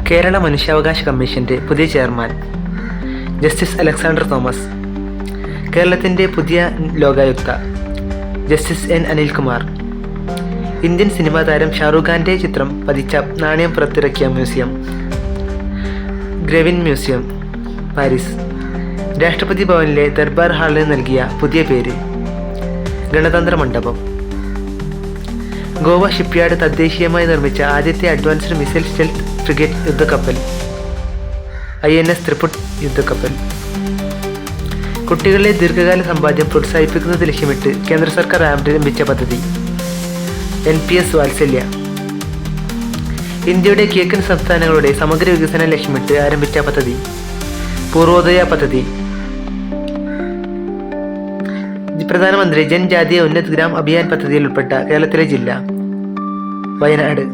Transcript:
കേരള മനുഷ്യാവകാശ കമ്മീഷന്റെ പുതിയ ചെയർമാൻ ജസ്റ്റിസ് അലക്സാണ്ടർ തോമസ്. കേരളത്തിൻ്റെ പുതിയ Lokayukta justice N Anilkumar. Indian cinema താരം ഷാറൂഖ് ഖാൻ്റെ ചിത്രം പതിച്ച നാണയം പുറത്തിറക്കിയ മ്യൂസിയം ഗ്രവിൻ മ്യൂസിയം, പാരീസ്. രാഷ്ട്രപതി ഭവനിലെ ദർബാർ ഹാളിന് നൽകിയ പുതിയ പേര് ഗണതന്ത്ര മണ്ഡപം. ഗോവ ഷിപ്പ്യാർഡ് തദ്ദേശീയമായി നിർമ്മിച്ച ആദ്യത്തെ അഡ്വാൻസ്ഡ് മിസൈൽ സ്റ്റെൽത്ത് ഫ്രിഗേറ്റ് യുദ്ധക്കപ്പൽ INS ത്രിപുട്ട് യുദ്ധക്കപ്പൽ. കുട്ടികളിലെ ദീർഘകാല സമ്പാദ്യം പ്രോത്സാഹിപ്പിക്കുന്നത് ലക്ഷ്യമിട്ട് കേന്ദ്ര സർക്കാർ ആരംഭിച്ച പദ്ധതി NPS വാത്സല്യ. ഇന്ത്യയുടെ കിഴക്കൻ സംസ്ഥാനങ്ങളുടെ സമഗ്ര വികസനം ലക്ഷ്യമിട്ട് ആരംഭിച്ച പദ്ധതി പൂർവോദയ പദ്ധതി. പ്രധാനമന്ത്രി ജൻജാതീയ ഉന്നത് ഗ്രാം അഭിയാൻ പദ്ധതിയിൽ ഉൾപ്പെട്ട കേരളത്തിലെ ജില്ല വയനാട്.